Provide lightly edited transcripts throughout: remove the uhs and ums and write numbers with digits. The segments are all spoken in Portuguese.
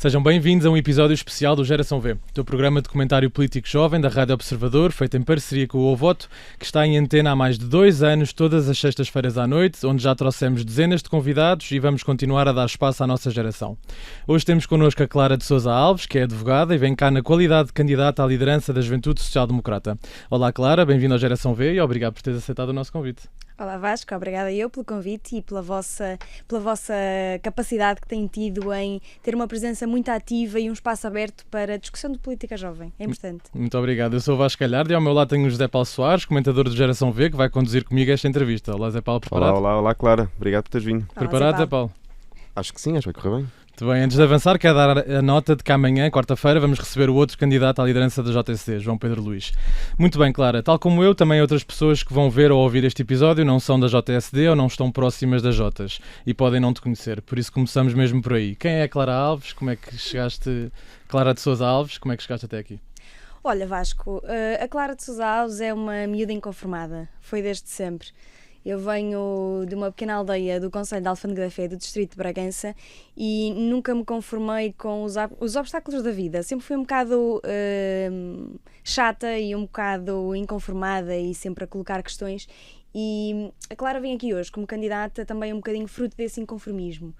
Sejam bem-vindos a um episódio especial do Geração V, do programa de comentário político jovem da Rádio Observador, feito em parceria com o Ovoto, que está em antena há mais de 2 anos, todas as sextas-feiras à noite, onde já trouxemos dezenas de convidados e vamos continuar a dar espaço à nossa geração. Hoje temos connosco a Clara de Sousa Alves, que é advogada e vem cá na qualidade de candidata à liderança da Juventude Social Democrata. Olá Clara, bem-vinda ao Geração V e obrigado por teres aceitado o nosso convite. Olá Vasco, obrigada eu pelo convite e pela vossa capacidade que têm tido em ter uma presença muito ativa e um espaço aberto para a discussão de política jovem. É importante. Muito obrigado. Eu sou o Vasco Galhardo e ao meu lado tenho o José Paulo Soares, comentador do Geração V, que vai conduzir comigo esta entrevista. Olá José Paulo, preparado? Olá Clara, obrigado por teres vindo. Preparado, José Paulo? Acho que sim, acho que vai correr bem. Muito bem, antes de avançar, quero dar a nota de que amanhã, quarta-feira, vamos receber o outro candidato à liderança da JSD, João Pedro Luís. Muito bem, Clara, tal como eu, também outras pessoas que vão ver ou ouvir este episódio não são da JSD ou não estão próximas das Jotas e podem não te conhecer, por isso começamos mesmo por aí. Quem é a Clara Alves? Como é que chegaste, Clara de Sousa Alves, como é que chegaste até aqui? Olha Vasco, a Clara de Sousa Alves é uma miúda inconformada, foi desde sempre. Eu venho de uma pequena aldeia do concelho de Alfândega da Fé, do distrito de Bragança, e nunca me conformei com os obstáculos da vida. Sempre fui um bocado chata e um bocado inconformada e sempre a colocar questões. E a Clara vem aqui hoje como candidata também um bocadinho fruto desse inconformismo.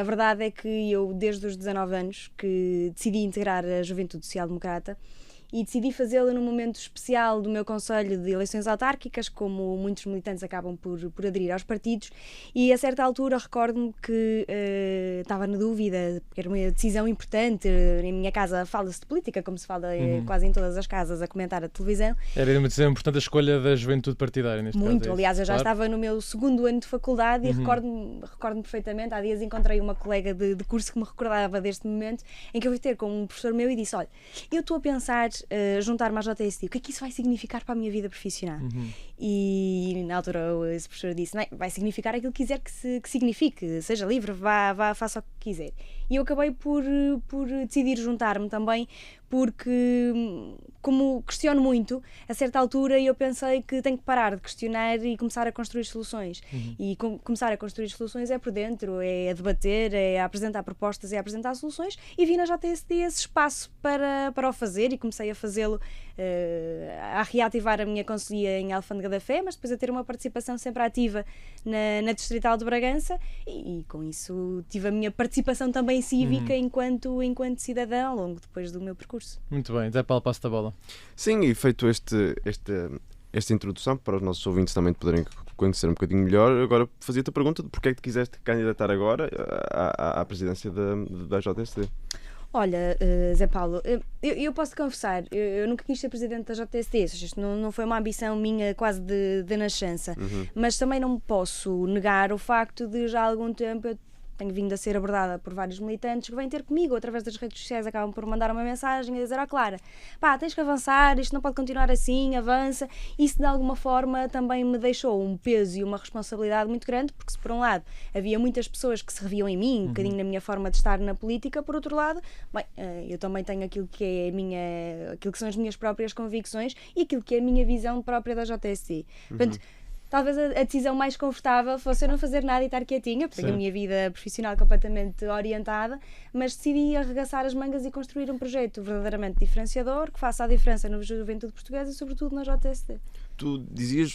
A verdade é que eu, desde os 19 anos, que decidi integrar a Juventude Social Democrata, e decidi fazê-lo num momento especial do meu concelho de eleições autárquicas, como muitos militantes acabam por aderir aos partidos, e a certa altura recordo-me que estava na dúvida, porque era uma decisão importante. Em minha casa fala-se de política, como se fala quase em todas as casas, a comentar a televisão. Era uma decisão importante a escolha da juventude partidária, neste caso. Muito, aliás, eu já estava no meu segundo ano de faculdade e recordo-me perfeitamente. Há dias encontrei uma colega de curso que me recordava deste momento, em que eu fui ter com um professor meu e disse: olha, eu estou a pensar juntar-me à JSD, o que é que isso vai significar para a minha vida profissional? E na altura esse professor disse: não, vai significar aquilo que quiser que signifique, seja livre, vá, faça o que quiser. E eu acabei por decidir juntar-me também, porque como questiono muito, a certa altura eu pensei que tenho que parar de questionar e começar a construir soluções. E começar a construir soluções é por dentro, é a debater, é a apresentar propostas, é a apresentar soluções, e vi na JSD esse espaço para o fazer, e comecei a fazê-lo, a reativar a minha conselhia em Alfândega da Fé, mas depois a ter uma participação sempre ativa na Distrital de Bragança, e com isso tive a minha participação também cívica enquanto cidadã ao longo depois do meu percurso. Muito bem, Zé Paulo, passo-te a bola. Sim, e feito esta introdução, para os nossos ouvintes também poderem conhecer um bocadinho melhor, agora fazia-te a pergunta de porque é que te quiseste candidatar agora à presidência da JSD. Olha, Zé Paulo, eu posso-te confessar, eu nunca quis ser presidente da JSD, ou seja, isto não foi uma ambição minha quase de nascença, mas também não posso negar o facto de já há algum tempo eu tenho vindo a ser abordada por vários militantes que vêm ter comigo, através das redes sociais, acabam por mandar uma mensagem a dizer: Clara, tens que avançar, isto não pode continuar assim, avança. Isso de alguma forma também me deixou um peso e uma responsabilidade muito grande, porque se por um lado havia muitas pessoas que se reviam em mim, um bocadinho na minha forma de estar na política, por outro lado, eu também tenho aquilo que são as minhas próprias convicções e aquilo que é a minha visão própria da JSD. Portanto, talvez a decisão mais confortável fosse eu não fazer nada e estar quietinha, porque tenho a minha vida profissional completamente orientada, mas decidi arregaçar as mangas e construir um projeto verdadeiramente diferenciador, que faça a diferença na juventude portuguesa e sobretudo na JSD. Tu dizias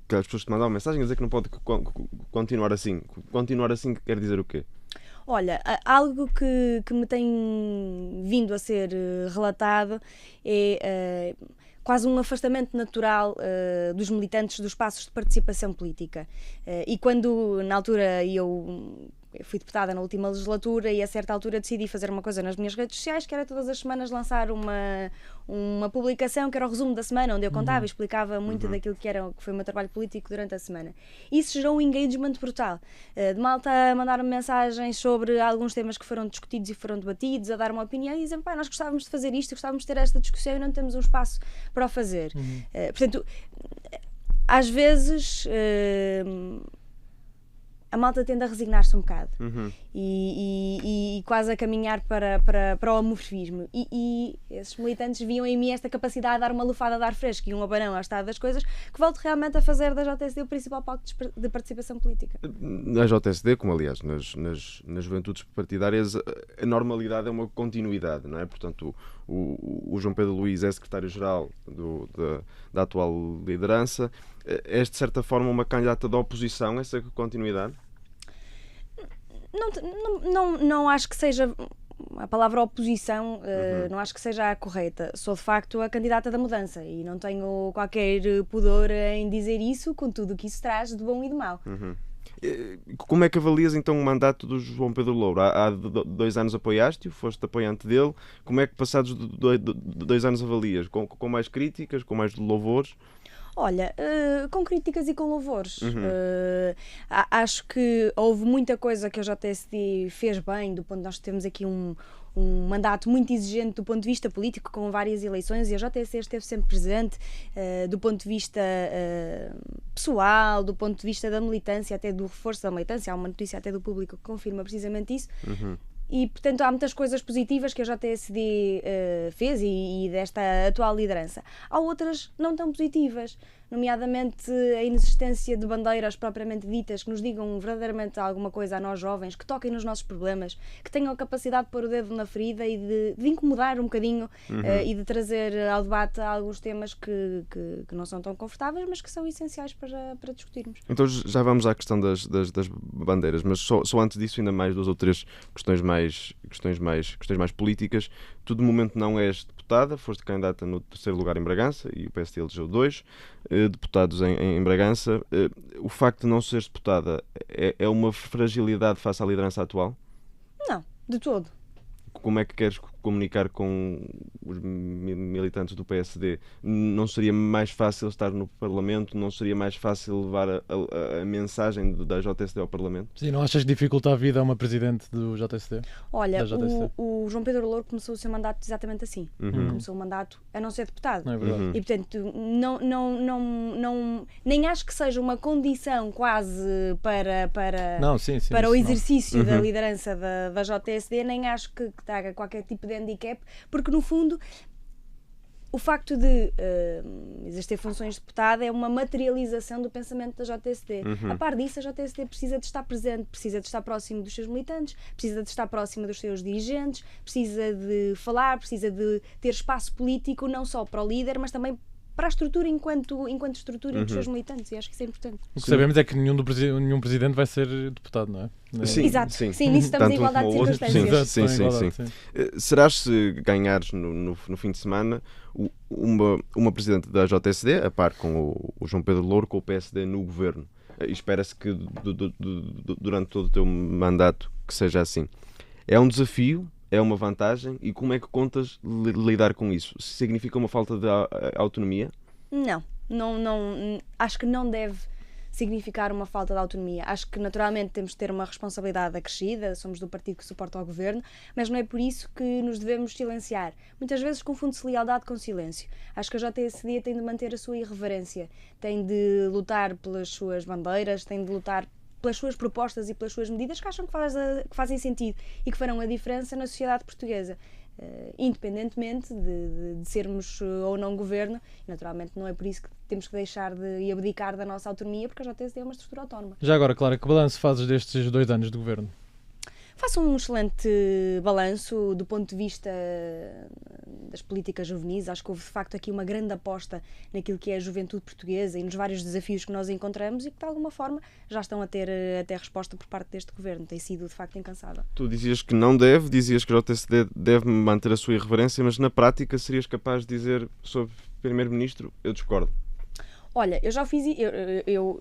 que as pessoas te mandavam mensagem a dizer que não pode continuar assim. Continuar assim quer dizer o quê? Olha, algo que me tem vindo a ser relatado é quase um afastamento natural dos militantes dos espaços de participação política. E quando, na altura, eu fui deputada na última legislatura e a certa altura decidi fazer uma coisa nas minhas redes sociais, que era todas as semanas lançar uma publicação que era o resumo da semana, onde eu contava e explicava muito daquilo que foi o meu trabalho político durante a semana. Isso gerou um engagement brutal, de malta a mandar-me mensagens sobre alguns temas que foram discutidos e foram debatidos, a dar uma opinião e dizer: nós gostávamos de fazer isto, gostávamos de ter esta discussão e não temos um espaço para o fazer. Portanto, às vezes a malta tende a resignar-se um bocado e quase a caminhar para o amorfismo. E esses militantes viam em mim esta capacidade de dar uma lufada de ar fresco e um abanão ao estado das coisas, que volto realmente a fazer da JSD o principal palco de participação política. Na JSD, como aliás nas juventudes partidárias, a normalidade é uma continuidade, não é? Portanto, o João Pedro Luís é secretário-geral da atual liderança. É, de certa forma, uma candidata da oposição, essa continuidade? Não acho que seja a palavra oposição, não acho que seja a correta. Sou de facto a candidata da mudança e não tenho qualquer pudor em dizer isso, com tudo o que isso traz de bom e de mau. Como é que avalias então o mandato do João Pedro Louro? Há 2 anos apoiaste-o, foste apoiante dele. Como é que passados 2 anos avalias? Com mais críticas, com mais louvores? Olha, com críticas e com louvores. Acho que houve muita coisa que a JSD fez bem, do ponto de nós temos aqui um mandato muito exigente do ponto de vista político, com várias eleições, e a JSD esteve sempre presente do ponto de vista pessoal, do ponto de vista da militância, até do reforço da militância. Há uma notícia até do Público que confirma precisamente isso. E, portanto, há muitas coisas positivas que a JSD fez e desta atual liderança. Há outras não tão positivas, nomeadamente a inexistência de bandeiras propriamente ditas que nos digam verdadeiramente alguma coisa a nós jovens, que toquem nos nossos problemas, que tenham a capacidade de pôr o dedo na ferida e de incomodar um bocadinho e de trazer ao debate alguns temas que não são tão confortáveis, mas que são essenciais para discutirmos. Então já vamos à questão das bandeiras, mas só antes disso ainda mais 2 ou 3 questões mais políticas. Tu de momento não és deputada, foste candidata no 3º lugar em Bragança e o PSD elegeu 2 deputados em Bragança. O facto de não seres deputada é uma fragilidade face à liderança atual? Não, de todo. Como é que queres comunicar com os militantes do PSD? Não seria mais fácil estar no Parlamento? Não seria mais fácil levar a mensagem da JSD ao Parlamento? Sim, não achas que dificulta a vida a uma presidente do JSD? Olha, o João Pedro Louro começou o seu mandato exatamente assim. Começou o mandato a não ser deputado. Não é verdade. E, portanto, nem acho que seja uma condição quase para o exercício da liderança da JSD, nem acho que traga qualquer tipo de handicap, porque no fundo o facto de exercer funções de deputada é uma materialização do pensamento da JSD. A par disso, a JSD precisa de estar presente, precisa de estar próximo dos seus militantes, precisa de estar próxima dos seus dirigentes, precisa de falar, precisa de ter espaço político, não só para o líder, mas também para a estrutura enquanto estrutura dos seus militantes, e acho que isso é importante. O que sabemos é que nenhum presidente vai ser deputado, não é? Sim, exato, sim, nisso estamos em igualdade de circunstâncias. Sim. Serás, se ganhares no fim de semana, uma presidente da JSD, a par com o João Pedro Louro, com o PSD no governo. Espera-se que durante todo o teu mandato que seja assim. É um desafio? É uma vantagem? E como é que contas lidar com isso? Significa uma falta de autonomia? Não, acho que não deve significar uma falta de autonomia. Acho que naturalmente temos de ter uma responsabilidade acrescida, somos do partido que suporta o governo, mas não é por isso que nos devemos silenciar. Muitas vezes confunde-se lealdade com silêncio. Acho que a JSD tem de manter a sua irreverência, tem de lutar pelas suas bandeiras, tem de lutar pelas suas propostas e pelas suas medidas que acham que fazem sentido e que farão a diferença na sociedade portuguesa, independentemente de sermos ou não governo. E, naturalmente não é por isso que temos que deixar de abdicar da nossa autonomia, porque a JSD é uma estrutura autónoma. Já agora, Clara, que balanço fazes destes 2 anos de governo? Faço um excelente balanço do ponto de vista das políticas juvenis. Acho que houve de facto aqui uma grande aposta naquilo que é a juventude portuguesa e nos vários desafios que nós encontramos e que de alguma forma já estão a ter até resposta por parte deste governo. Tem sido de facto incansável. Tu dizias que dizias que a JSD deve manter a sua irreverência, mas na prática serias capaz de dizer sobre o Primeiro-Ministro? Eu discordo. Olha, eu já fiz, eu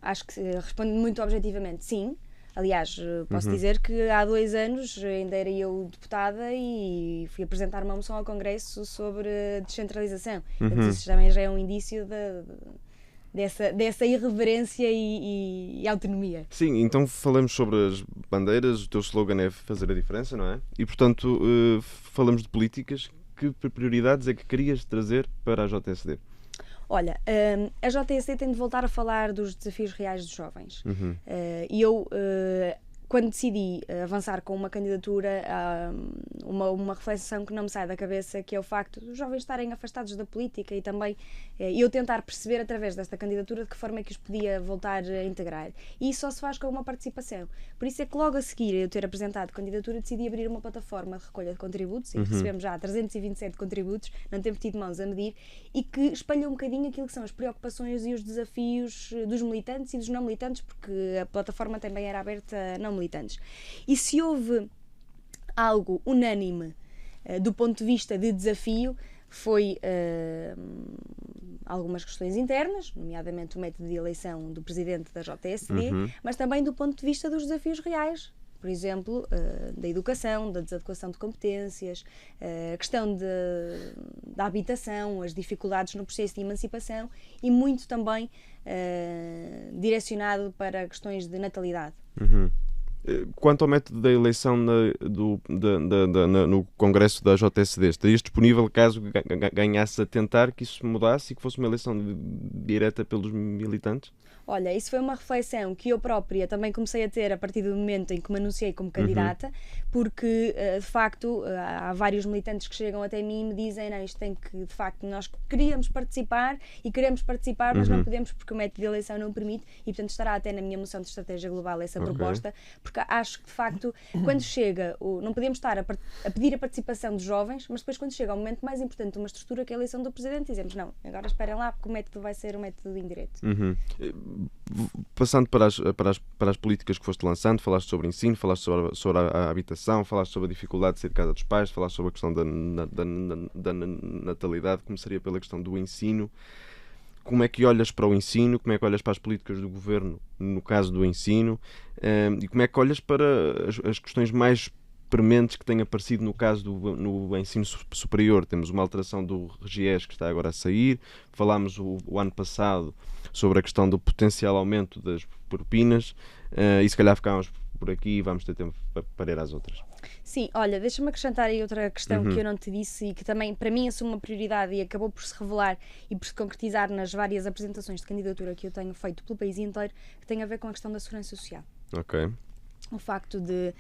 acho que respondendo muito objetivamente, sim. Aliás, posso dizer que há 2 anos ainda era eu deputada e fui apresentar uma moção ao Congresso sobre descentralização. Então, isso também já é um indício dessa irreverência e autonomia. Sim, então falamos sobre as bandeiras. O teu slogan é fazer a diferença, não é? E, portanto, falamos de políticas. Que prioridades é que querias trazer para a JSD? Olha, a JTSD tem de voltar a falar dos desafios reais dos jovens. E eu, quando decidi avançar com uma candidatura, uma reflexão que não me sai da cabeça, que é o facto dos jovens estarem afastados da política e também eu tentar perceber através desta candidatura de que forma é que os podia voltar a integrar. E isso só se faz com uma participação. Por isso é que logo a seguir eu ter apresentado candidatura, decidi abrir uma plataforma de recolha de contributos e recebemos já 327 contributos, não temos tido mãos a medir, e que espalhou um bocadinho aquilo que são as preocupações e os desafios dos militantes e dos não militantes, porque a plataforma também era aberta a não militantes. E se houve algo unânime do ponto de vista de desafio, foi algumas questões internas, nomeadamente o método de eleição do presidente da JTSD, mas também do ponto de vista dos desafios reais. Por exemplo, da educação, da desadequação de competências, a questão da habitação, as dificuldades no processo de emancipação e muito também direcionado para questões de natalidade. Quanto ao método da eleição no Congresso da JSD, estarias disponível caso ganhasse a tentar que isso mudasse e que fosse uma eleição direta pelos militantes? Olha, isso foi uma reflexão que eu própria também comecei a ter a partir do momento em que me anunciei como candidata, porque, de facto, há vários militantes que chegam até mim e me dizem, não, isto tem que, de facto, nós queríamos participar e queremos participar, mas não podemos porque o método de eleição não permite e, portanto, estará até na minha moção de estratégia global essa proposta, porque acho que, de facto, quando chega, não podemos estar a pedir a participação dos jovens, mas depois quando chega o momento mais importante de uma estrutura que é a eleição do Presidente, dizemos, não, agora esperem lá porque o método vai ser um método indireto. Passando para as políticas que foste lançando, falaste sobre ensino, falaste sobre a habitação, falaste sobre a dificuldade de sair de casa dos pais, falaste sobre a questão da natalidade. Começaria pela questão do ensino. Como é que olhas para o ensino? Como é que olhas para as políticas do governo no caso do ensino? E como é que olhas para as questões mais prementes que têm aparecido no caso no ensino superior? Temos uma alteração do RGES que está agora a sair. Falámos o ano passado sobre a questão do potencial aumento das propinas e se calhar ficámos por aqui e vamos ter tempo para ir às outras. Sim, olha, deixa-me acrescentar aí outra questão que eu não te disse e que também para mim assume uma prioridade e acabou por se revelar e por se concretizar nas várias apresentações de candidatura que eu tenho feito pelo país inteiro, que tem a ver com a questão da segurança social. Ok. O facto de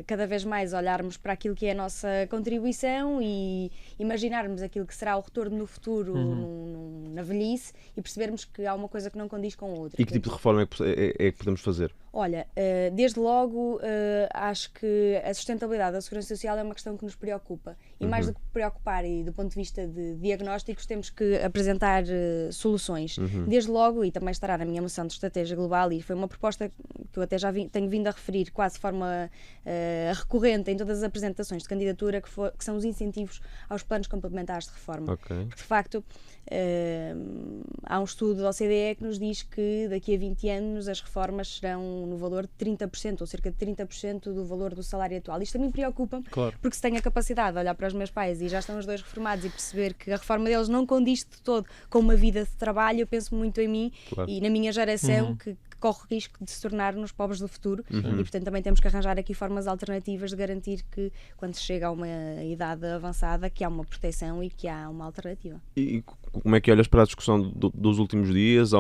cada vez mais olharmos para aquilo que é a nossa contribuição e imaginarmos aquilo que será o retorno no futuro, na velhice, e percebermos que há uma coisa que não condiz com a outra. E que tipo de reforma é que podemos fazer? Olha, desde logo acho que a sustentabilidade da segurança social é uma questão que nos preocupa e mais do que preocupar e do ponto de vista de diagnósticos temos que apresentar soluções. Desde logo, e também estará na minha moção de estratégia global e foi uma proposta que eu até já tenho vindo a referir quase de forma recorrente em todas as apresentações de candidatura, que são os incentivos aos planos complementares de reforma. Okay. Porque de facto há um estudo da OCDE que nos diz que daqui a 20 anos as reformas serão no valor de 30% ou cerca de 30% do valor do salário atual. Isto também preocupa-me, claro, porque se tenho a capacidade de olhar para os meus pais e já estão os dois reformados e perceber que a reforma deles não condiz de todo com uma vida de trabalho, eu penso muito em mim e na minha geração que corre o risco de se tornar nos pobres do futuro e portanto também temos que arranjar aqui formas alternativas de garantir que quando se chega a uma idade avançada que há uma proteção e que há uma alternativa. E como é que olhas para a discussão dos últimos dias, a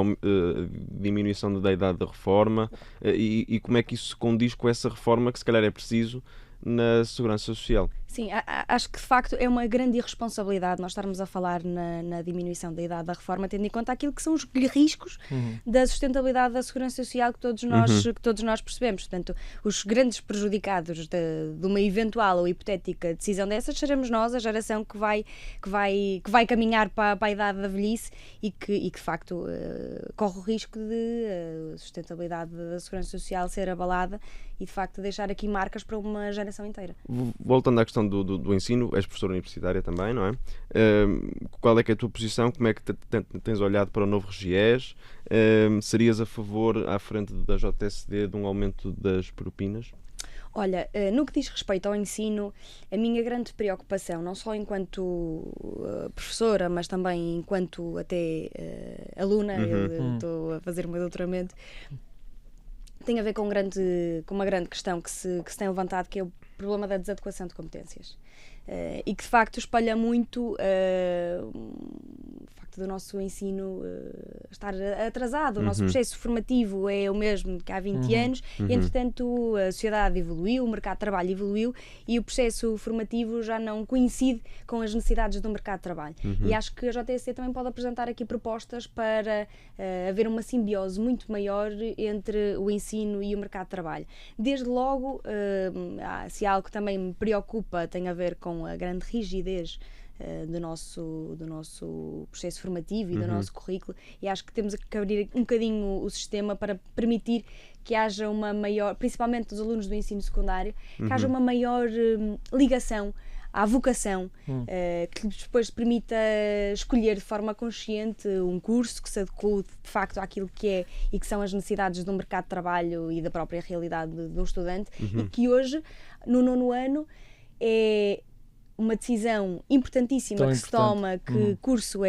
diminuição da idade da reforma e como é que isso se condiz com essa reforma que se calhar é preciso na segurança social? Sim, acho que de facto é uma grande irresponsabilidade nós estarmos a falar na diminuição da idade da reforma, tendo em conta aquilo que são os riscos da sustentabilidade da segurança social que todos nós percebemos. Portanto, os grandes prejudicados de uma eventual ou hipotética decisão dessas seremos nós, a geração que vai caminhar para a idade da velhice e que de facto corre o risco de a sustentabilidade da segurança social ser abalada e de facto deixar aqui marcas para uma geração inteira. Voltando à questão do ensino, és professora universitária também, não é? Qual é que é a tua posição? Como é que tens olhado para o novo RGES? Serias a favor, à frente da JSD, de um aumento das propinas? Olha, no que diz respeito ao ensino, a minha grande preocupação, não só enquanto professora, mas também enquanto até aluna, eu estou a fazer o meu doutoramento, tem a ver com uma grande questão que se tem levantado, que é o problema da desadequação de competências. E que de facto espalha muito o facto facto do nosso ensino estar atrasado. O nosso processo formativo é o mesmo que há 20 anos e, entretanto, a sociedade evoluiu, o mercado de trabalho evoluiu e o processo formativo já não coincide com as necessidades do mercado de trabalho. E acho que a JST também pode apresentar aqui propostas para haver uma simbiose muito maior entre o ensino e o mercado de trabalho. Desde logo, se algo que também me preocupa tem a ver com a grande rigidez do nosso processo formativo e do nosso currículo, e acho que temos que abrir um bocadinho o sistema para permitir que haja uma maior, principalmente dos alunos do ensino secundário, que haja uma maior ligação à vocação, que depois permita escolher de forma consciente um curso que se adeque de facto àquilo que é e que são as necessidades do mercado de trabalho e da própria realidade de um estudante, e que hoje, no 9º ano, é uma decisão importantíssima que se toma, que curso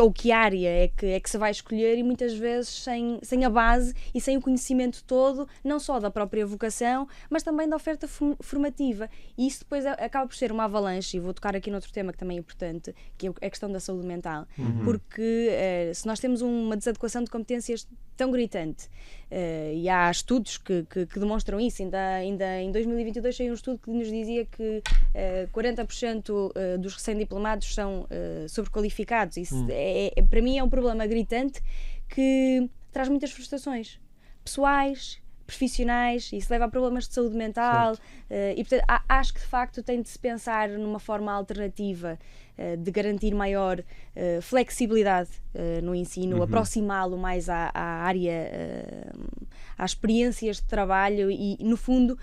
ou que área é que se vai escolher, e muitas vezes sem a base e sem o conhecimento todo, não só da própria vocação, mas também da oferta formativa. E isso depois acaba por ser uma avalanche, e vou tocar aqui noutro tema que também é importante, que é a questão da saúde mental. Porque se nós temos uma desadequação de competências tão gritante, e há estudos que demonstram isso, ainda em 2022 saiu um estudo que nos dizia que 40% dos recém-diplomados são sobrequalificados. Isso para mim é um problema gritante que traz muitas frustrações pessoais, profissionais, e isso leva a problemas de saúde mental, e portanto acho que de facto tem de se pensar numa forma alternativa de garantir maior flexibilidade no ensino, aproximá-lo mais à área, às experiências de trabalho e, no fundo,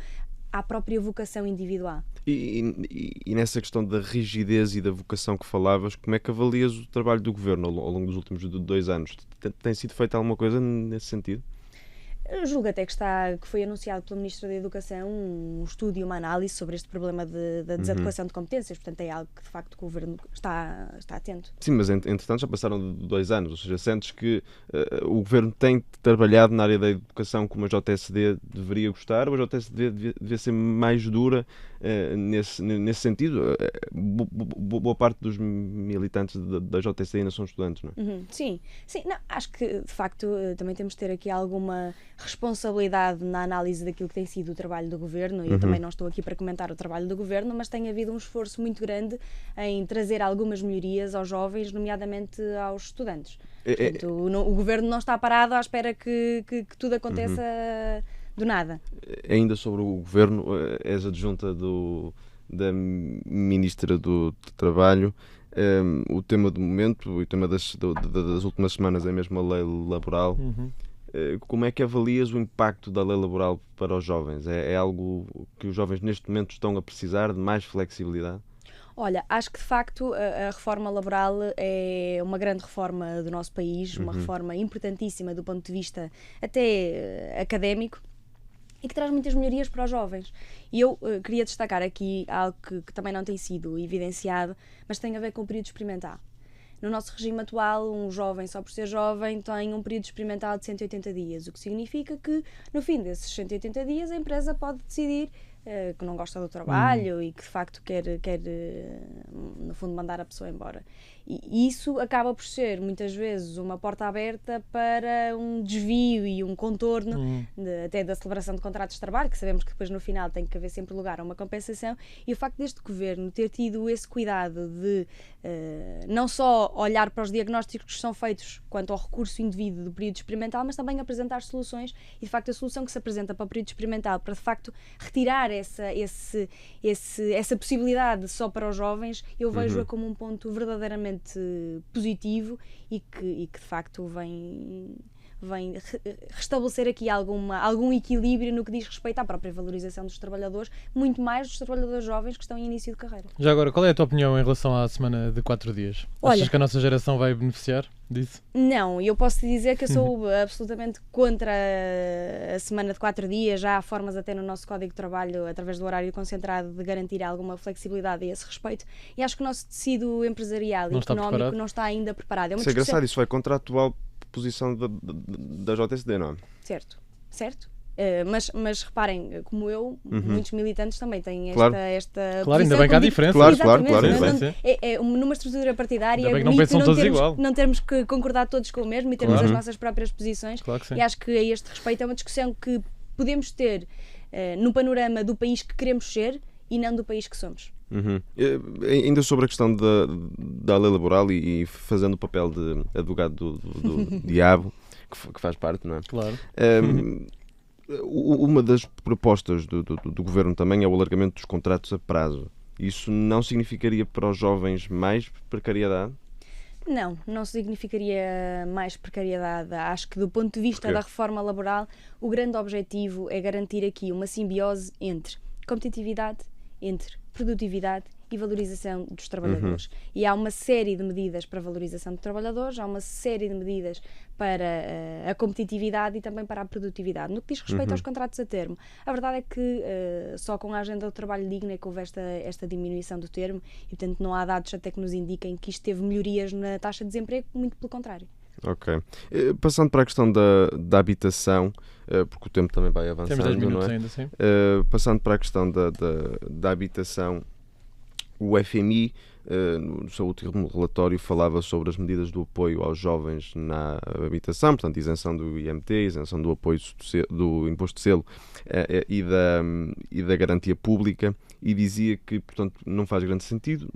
à própria vocação individual. E nessa questão da rigidez e da vocação que falavas, como é que avalias o trabalho do Governo ao longo dos últimos 2 anos? Tem sido feita alguma coisa nesse sentido? Eu julgo até que foi anunciado pelo Ministro da Educação um estudo e uma análise sobre este problema da desadequação de competências, portanto é algo que de facto o Governo está atento. Sim, mas entretanto já passaram 2 anos, ou seja, sentes que o Governo tem trabalhado na área da educação como a JSD deveria gostar, ou a JSD devia ser mais dura nesse sentido? Boa parte dos militantes da JSD ainda são estudantes, não é? Sim. Não, acho que de facto também temos de ter aqui alguma responsabilidade na análise daquilo que tem sido o trabalho do Governo. Eu também não estou aqui para comentar o trabalho do Governo, mas tem havido um esforço muito grande em trazer algumas melhorias aos jovens, nomeadamente aos estudantes. Portanto, o Governo não está parado à espera que tudo aconteça do nada. Ainda sobre o Governo, és adjunta da Ministra do Trabalho. O tema do momento, o tema das últimas semanas é mesmo a lei laboral. Como é que avalias o impacto da lei laboral para os jovens? É algo que os jovens neste momento estão a precisar de mais flexibilidade? Olha, acho que de facto a reforma laboral é uma grande reforma do nosso país, uma reforma importantíssima do ponto de vista até académico, e que traz muitas melhorias para os jovens. E eu queria destacar aqui algo que também não tem sido evidenciado, mas tem a ver com o período experimental. No nosso regime atual, um jovem, só por ser jovem, tem um período experimental de 180 dias, o que significa que, no fim desses 180 dias, a empresa pode decidir que não gosta do trabalho e que, de facto, quer no fundo, mandar a pessoa embora. E isso acaba por ser, muitas vezes, uma porta aberta para um desvio e um contorno até da celebração de contratos de trabalho, que sabemos que depois, no final, tem que haver sempre lugar a uma compensação. E o facto deste Governo ter tido esse cuidado de não só olhar para os diagnósticos que são feitos quanto ao recurso indevido do período experimental, mas também apresentar soluções, e, de facto, a solução que se apresenta para o período experimental, para, de facto, retirar essa possibilidade só para os jovens, eu vejo-a como um ponto verdadeiramente positivo e que de facto vem restabelecer aqui algum equilíbrio no que diz respeito à própria valorização dos trabalhadores, muito mais dos trabalhadores jovens que estão em início de carreira. Já agora, qual é a tua opinião em relação à semana de 4 dias? Achas que a nossa geração vai beneficiar disso? Não, eu posso te dizer que eu sou absolutamente contra a semana de 4 dias. Já há formas até no nosso Código de Trabalho, através do horário concentrado, de garantir alguma flexibilidade a esse respeito, e acho que o nosso tecido empresarial e económico não está ainda preparado. Isso é engraçado, isso vai contra a atual posição da JSD, não é? Certo. Mas reparem, como eu, muitos militantes também têm Claro. esta Claro, ainda posição, bem que há como digo, diferença. Claro, exatamente, sim. numa estrutura partidária Ainda bem é que não bonito pensam todos termos, igual. não termos que concordar todos com o mesmo e termos Claro. as nossas próprias posições. Claro que sim. E acho que a este respeito é uma discussão que podemos ter no panorama do país que queremos ser e não do país que somos. Ainda sobre a questão da lei laboral e fazendo o papel de advogado do diabo, que faz parte, não é? Claro. Uma das propostas do governo também é o alargamento dos contratos a prazo. Isso não significaria para os jovens mais precariedade? Não significaria mais precariedade. Acho que do ponto de vista da reforma laboral, o grande objetivo é garantir aqui uma simbiose entre competitividade, entre produtividade e valorização dos trabalhadores. E há uma série de medidas para a valorização dos trabalhadores, há uma série de medidas para a competitividade e também para a produtividade. No que diz respeito aos contratos a termo, a verdade é que só com a agenda do trabalho digno é que houve esta diminuição do termo e, portanto, não há dados até que nos indiquem que isto teve melhorias na taxa de desemprego, muito pelo contrário. Ok. Passando para a questão da habitação, porque o tempo também vai avançando, Temos 10 minutos não é? ainda, sim. Passando para a questão da habitação, o FMI, no seu último relatório, falava sobre as medidas do apoio aos jovens na habitação, portanto, isenção do IMT, isenção do apoio do imposto de selo e da garantia pública, e dizia que, portanto, não faz grande sentido,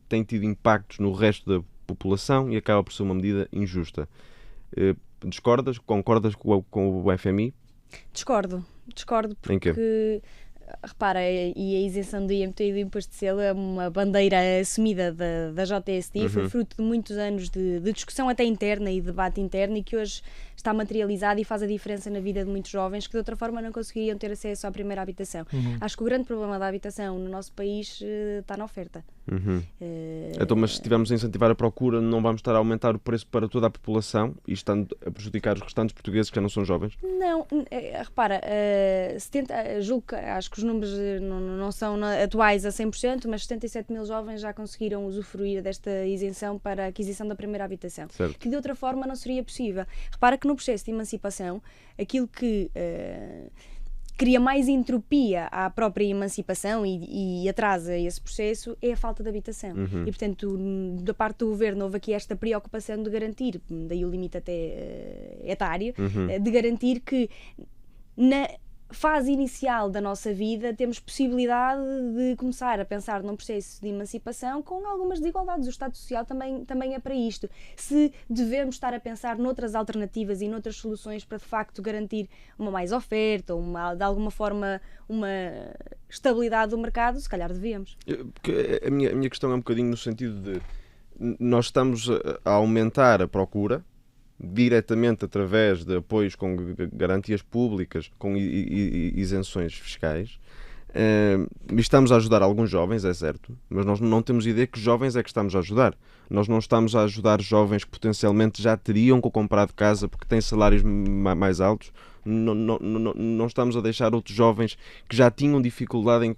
tem tido impactos no resto da população e acaba por ser uma medida injusta. Discordas? Concordas com o FMI? Discordo porque, repara, e a isenção do IMT e do imposto de selo é uma bandeira assumida da JST, foi fruto de muitos anos de discussão até interna e debate interno e que hoje está materializado e faz a diferença na vida de muitos jovens que de outra forma não conseguiriam ter acesso à primeira habitação. Acho que o grande problema da habitação no nosso país está na oferta. Então, mas se estivermos a incentivar a procura, não vamos estar a aumentar o preço para toda a população e estando a prejudicar os restantes portugueses que já não são jovens? Não, repara, julgo que acho que os números não são atuais a 100%, mas 77 mil jovens já conseguiram usufruir desta isenção para a aquisição da primeira habitação, certo, que de outra forma não seria possível. Repara que no processo de emancipação, aquilo que cria mais entropia à própria emancipação e atrasa esse processo é a falta de habitação. E, portanto, da parte do governo houve aqui esta preocupação de garantir, daí o limite até etário, de garantir que na fase inicial da nossa vida temos possibilidade de começar a pensar num processo de emancipação com algumas desigualdades. O Estado Social também é para isto. Se devemos estar a pensar noutras alternativas e noutras soluções para de facto garantir uma mais oferta ou de alguma forma uma estabilidade do mercado, se calhar devemos. Porque a minha questão é um bocadinho no sentido de nós estamos a aumentar a procura diretamente através de apoios com garantias públicas, com isenções fiscais. Estamos a ajudar alguns jovens, é certo, mas nós não temos ideia que jovens é que estamos a ajudar. Nós não estamos a ajudar jovens que potencialmente já teriam comprado casa porque têm salários mais altos. Não estamos a deixar outros jovens que já tinham dificuldade em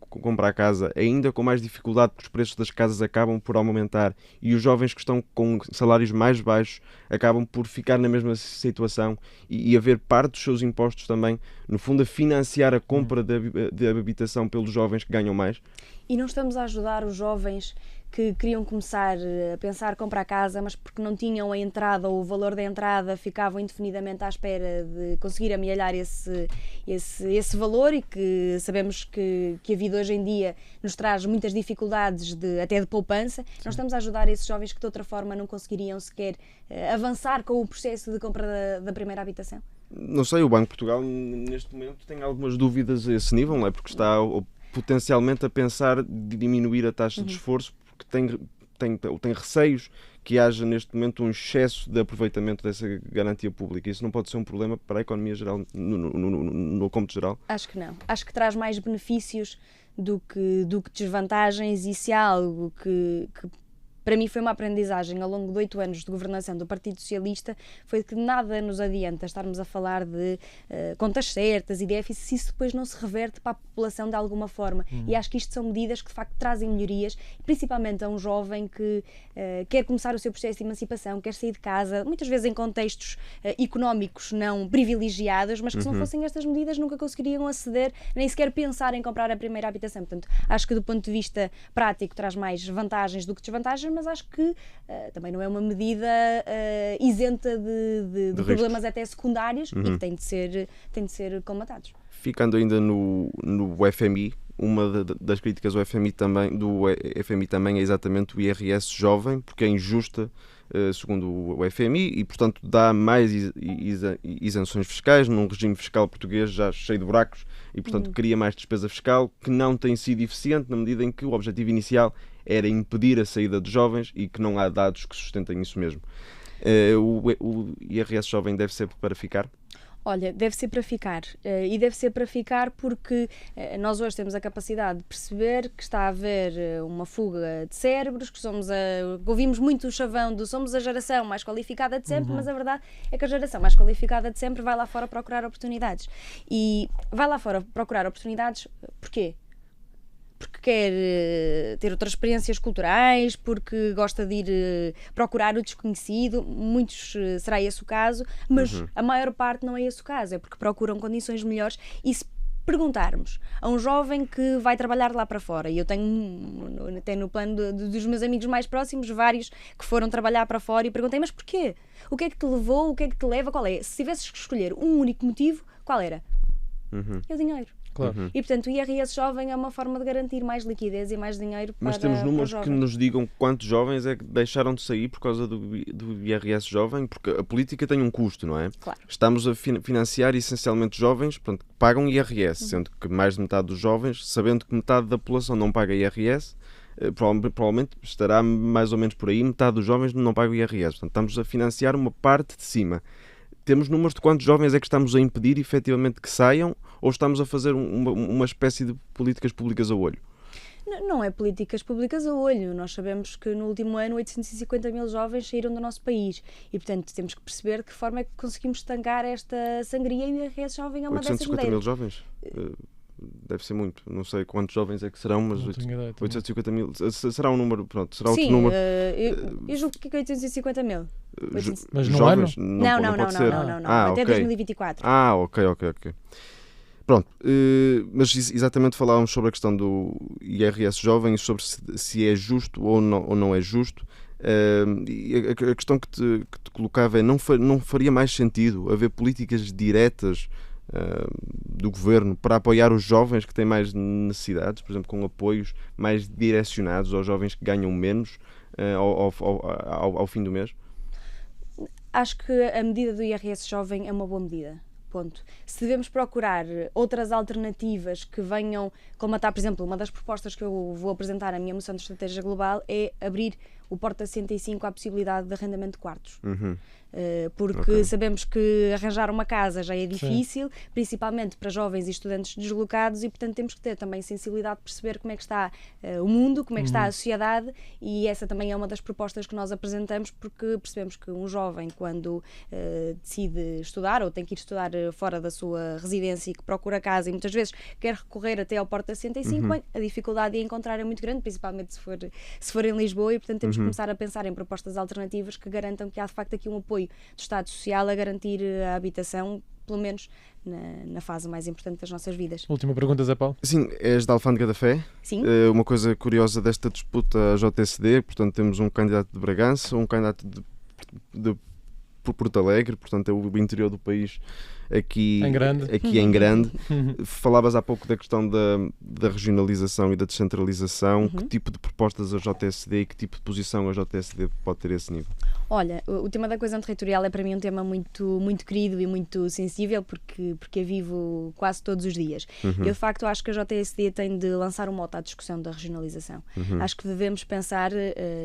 comprar casa, ainda com mais dificuldade porque os preços das casas acabam por aumentar e os jovens que estão com salários mais baixos acabam por ficar na mesma situação e haver parte dos seus impostos também, no fundo, a financiar a compra de habitação pelos jovens que ganham mais. E não estamos a ajudar os jovens que queriam começar a pensar comprar casa, mas porque não tinham a entrada ou o valor da entrada, ficavam indefinidamente à espera de conseguir amealhar esse valor e que sabemos que a vida hoje em dia nos traz muitas dificuldades até de poupança. Sim. Nós estamos a ajudar esses jovens que de outra forma não conseguiriam sequer avançar com o processo de compra da primeira habitação. Não sei, o Banco de Portugal neste momento tem algumas dúvidas a esse nível, não é? Porque está potencialmente a pensar de diminuir a taxa de esforço porque tem receios que haja neste momento um excesso de aproveitamento dessa garantia pública. Isso não pode ser um problema para a economia geral, no cômputo geral? Acho que não. Acho que traz mais benefícios do que desvantagens, e se há algo que para mim foi uma aprendizagem ao longo de 8 anos de governação do Partido Socialista, foi que nada nos adianta estarmos a falar de contas certas e déficit se isso depois não se reverte para a população de alguma forma. E acho que isto são medidas que de facto trazem melhorias, principalmente a um jovem que quer começar o seu processo de emancipação, quer sair de casa, muitas vezes em contextos económicos não privilegiados, mas que se não fossem estas medidas nunca conseguiriam aceder, nem sequer pensar em comprar a primeira habitação. Portanto, acho que do ponto de vista prático traz mais vantagens do que desvantagens, mas acho que também não é uma medida isenta de problemas até secundários e que têm de ser colmatados. Ficando ainda no FMI, uma das críticas do FMI também é exatamente o IRS jovem, porque é injusta, segundo o FMI, e portanto dá mais isenções fiscais num regime fiscal português já cheio de buracos e portanto cria mais despesa fiscal que não tem sido eficiente na medida em que o objetivo inicial era impedir a saída de jovens e que não há dados que sustentem isso mesmo. O IRS jovem deve ser para ficar? Olha, deve ser para ficar. E deve ser para ficar porque nós hoje temos a capacidade de perceber que está a haver uma fuga de cérebros, que ouvimos muito o chavão do somos a geração mais qualificada de sempre, mas a verdade é que a geração mais qualificada de sempre vai lá fora procurar oportunidades. E vai lá fora procurar oportunidades porquê? Porque quer ter outras experiências culturais, porque gosta de ir procurar o desconhecido, muitos será esse o caso, mas a maior parte não é esse o caso, é porque procuram condições melhores. E se perguntarmos a um jovem que vai trabalhar lá para fora, e eu tenho até no plano dos meus amigos mais próximos vários que foram trabalhar para fora, e perguntei, mas porquê? O que é que te levou? O que é que te leva? Qual é? Se tivesses que escolher um único motivo, qual era? É o dinheiro. Claro. E portanto o IRS jovem é uma forma de garantir mais liquidez e mais dinheiro para. Mas temos números que nos digam quantos jovens é que deixaram de sair por causa do IRS jovem, porque a política tem um custo, não é? Claro. Estamos a financiar essencialmente jovens, portanto, que pagam IRS, sendo que mais de metade dos jovens, sabendo que metade da população não paga IRS, provavelmente estará mais ou menos por aí, metade dos jovens não pagam IRS. Portanto, estamos a financiar uma parte de cima. Temos números de quantos jovens é que estamos a impedir efetivamente que saiam, ou estamos a fazer uma espécie de políticas públicas a olho? Não é políticas públicas a olho. Nós sabemos que no último ano 850 mil jovens saíram do nosso país e, portanto, temos que perceber de que forma é que conseguimos estancar esta sangria, e o IRS jovem é uma dessas 850 mil jovens? Deve ser muito. Não sei quantos jovens é que serão, mas 850 mil será um número, pronto, será outro número. Eu julgo que é 850 mil. Mas no jovens? ano? Não. Até 2024. Ok. Pronto, mas exatamente falávamos sobre a questão do IRS jovem, sobre se é justo ou não é justo. E a questão que te colocava é, não faria mais sentido haver políticas diretas do governo para apoiar os jovens que têm mais necessidades, por exemplo, com apoios mais direcionados aos jovens que ganham menos ao fim do mês? Acho que a medida do IRS jovem é uma boa medida. Ponto. Se devemos procurar outras alternativas que venham colmatar, por exemplo, uma das propostas que eu vou apresentar na minha moção de estratégia global é abrir o Porta 65 à possibilidade de arrendamento de quartos. Porque sabemos que arranjar uma casa já é difícil, principalmente para jovens e estudantes deslocados, e portanto temos que ter também sensibilidade de perceber como é que está o mundo, como é que está a sociedade, e essa também é uma das propostas que nós apresentamos, porque percebemos que um jovem, quando decide estudar ou tem que ir estudar fora da sua residência e que procura casa e muitas vezes quer recorrer até ao Porta 65, bem, a dificuldade de encontrar é muito grande, principalmente se for em Lisboa, e portanto temos que começar a pensar em propostas alternativas que garantam que há de facto aqui um apoio do Estado Social a garantir a habitação, pelo menos na fase mais importante das nossas vidas. Última pergunta, Zé Paulo. Sim, és da Alfândega da Fé. Sim. Uma coisa curiosa desta disputa JSD, portanto temos um candidato de Bragança, um candidato de Porto Alegre, portanto é o interior do país aqui em grande. Falavas há pouco da questão da regionalização e da descentralização. Que tipo de propostas a JSD e que tipo de posição a JSD pode ter a esse nível? Olha, o tema da coesão territorial é para mim um tema muito, muito querido e muito sensível porque a vivo quase todos os dias. Eu de facto acho que a JSD tem de lançar um mote à discussão da regionalização. Acho que devemos pensar,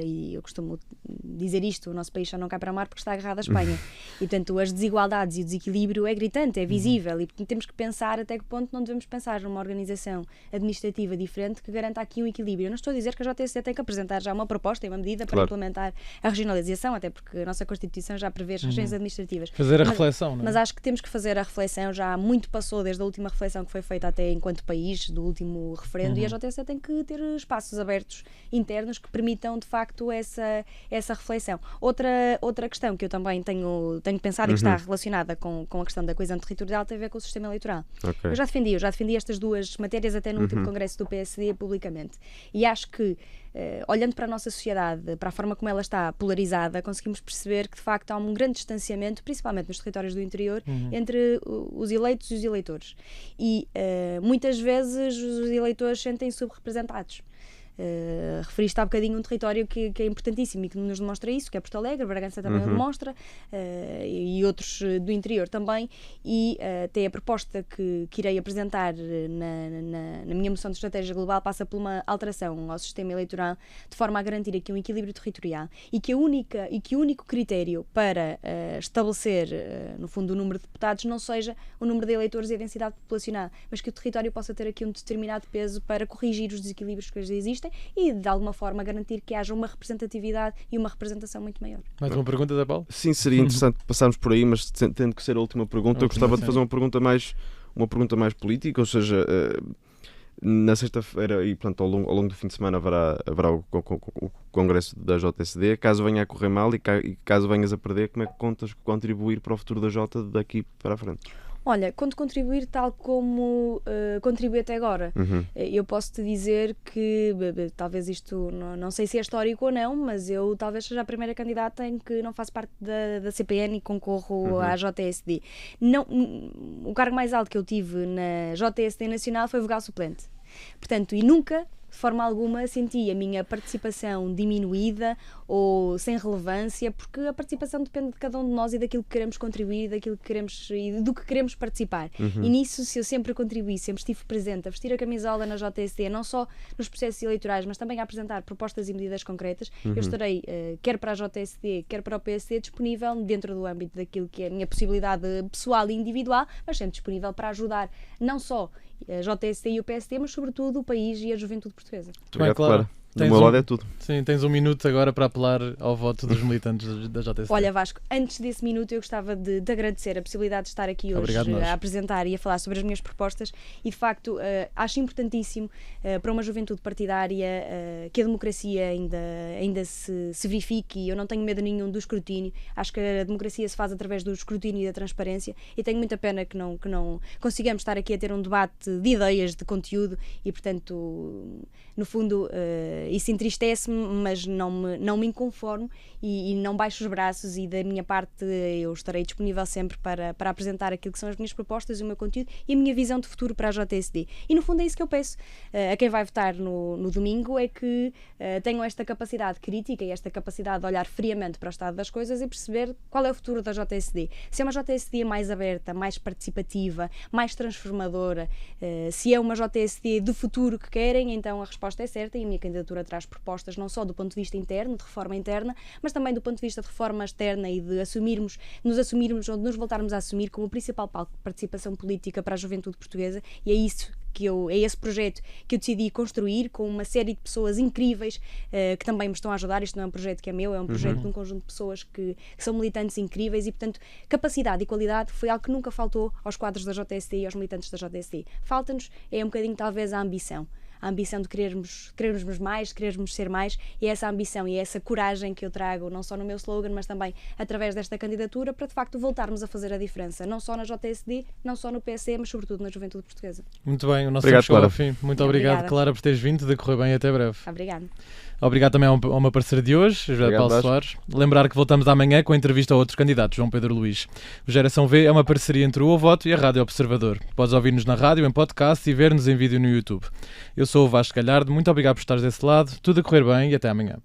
e eu costumo dizer isto, o nosso país já não cai para a mar porque está agarrado à Espanha. E portanto as desigualdades e o desequilíbrio é gritante, é visível, e portanto temos que pensar até que ponto não devemos pensar numa organização administrativa diferente que garanta aqui um equilíbrio. Eu não estou a dizer que a JSD tem que apresentar já uma proposta e uma medida para implementar a regionalização, até porque a nossa Constituição já prevê as regiões administrativas. Fazer a reflexão, não é? Mas acho que temos que fazer a reflexão, já muito passou desde a última reflexão que foi feita até enquanto país, do último referendo, e a JSD tem que ter espaços abertos internos que permitam de facto essa reflexão. Outra questão que eu também tenho pensado e que está relacionada com a questão da coesão territorial tem a ver com o sistema eleitoral. Okay. Eu já defendi estas duas matérias até no último congresso do PSD publicamente, e acho que olhando para a nossa sociedade, para a forma como ela está polarizada, conseguimos perceber que de facto há um grande distanciamento, principalmente nos territórios do interior, entre os eleitos e os eleitores. E muitas vezes os eleitores sentem-se subrepresentados. Referiste há bocadinho um território que é importantíssimo e que nos demonstra isso, que é Porto Alegre, Bragança também o demonstra, e outros do interior também, e até a proposta que irei apresentar na minha moção de estratégia global passa por uma alteração ao sistema eleitoral de forma a garantir aqui um equilíbrio territorial e que o único critério para estabelecer no fundo o número de deputados não seja o número de eleitores e a densidade populacional, mas que o território possa ter aqui um determinado peso para corrigir os desequilíbrios que hoje existem e de alguma forma garantir que haja uma representatividade e uma representação muito maior. Mais uma pergunta da Paulo? Sim, seria interessante passarmos por aí, mas tendo que ser a última pergunta, eu gostava de fazer uma pergunta mais política, ou seja, na sexta-feira e portanto, ao longo do fim de semana haverá o congresso da JSD. Caso venha a correr mal e caso venhas a perder, como é que contas contribuir para o futuro da Jota daqui para a frente? Olha, conto contribuir tal como contribuí até agora. Eu posso-te dizer que, talvez isto, não sei se é histórico ou não, mas eu talvez seja a primeira candidata em que não faço parte da CPN e concorro à JSD. Não, o cargo mais alto que eu tive na JSD Nacional foi vogal suplente. Portanto, e nunca, de forma alguma, senti a minha participação diminuída ou sem relevância, porque a participação depende de cada um de nós e daquilo que queremos contribuir, daquilo que queremos e do que queremos participar. E nisso, se eu sempre contribuí, sempre estive presente a vestir a camisola na JSD, não só nos processos eleitorais, mas também a apresentar propostas e medidas concretas, eu estarei, quer para a JSD, quer para o PSD, disponível dentro do âmbito daquilo que é a minha possibilidade pessoal e individual, mas sempre disponível para ajudar não só a JSD e o PSD, mas sobretudo o país e a juventude portuguesa. Muito obrigado, Clara. Do meu lado é tudo. Sim, tens um minuto agora para apelar ao voto dos militantes da JSD. Olha, Vasco, antes desse minuto eu gostava de agradecer a possibilidade de estar aqui hoje a apresentar e a falar sobre as minhas propostas e, de facto, acho importantíssimo para uma juventude partidária que a democracia ainda se verifique, e eu não tenho medo nenhum do escrutínio. Acho que a democracia se faz através do escrutínio e da transparência, e tenho muita pena que não consigamos estar aqui a ter um debate de ideias, de conteúdo, e, portanto, no fundo, isso entristece-me, mas não me inconformo e não baixo os braços, e da minha parte eu estarei disponível sempre para apresentar aquilo que são as minhas propostas, o meu conteúdo e a minha visão de futuro para a JSD. E no fundo é isso que eu peço a quem vai votar no domingo, é que tenham esta capacidade crítica e esta capacidade de olhar friamente para o estado das coisas e perceber qual é o futuro da JSD. Se é uma JSD mais aberta, mais participativa, mais transformadora, se é uma JSD de futuro que querem, então a resposta é certa, e a minha candidatura traz propostas não só do ponto de vista interno, de reforma interna, mas também do ponto de vista de reforma externa e de nos assumirmos ou de nos voltarmos a assumir como o principal palco de participação política para a juventude portuguesa, e é isso é esse projeto que eu decidi construir com uma série de pessoas incríveis que também me estão a ajudar. Isto não é um projeto que é meu, é um projeto de um conjunto de pessoas que são militantes incríveis, e portanto capacidade e qualidade foi algo que nunca faltou aos quadros da JSD e aos militantes da JSD. Falta-nos um bocadinho talvez a ambição de querermos mais, querermos ser mais, e é essa ambição e é essa coragem que eu trago, não só no meu slogan, mas também através desta candidatura, para de facto voltarmos a fazer a diferença, não só na JSD, não só no PSD, mas sobretudo na juventude portuguesa. Muito bem, o nosso tempo chegou ao fim. Muito obrigado, Clara, por teres vindo, de correr bem, até breve. Obrigada. Obrigado também a uma parceira de hoje, José Paulo Soares. Lembrar que voltamos amanhã com a entrevista a outro candidato, João Pedro Luís. O Geração V é uma parceria entre o Ovoto e a Rádio Observador. Podes ouvir-nos na rádio, em podcast e ver-nos em vídeo no YouTube. Eu sou o Vasco Galhardo, muito obrigado por estares desse lado, tudo a correr bem e até amanhã.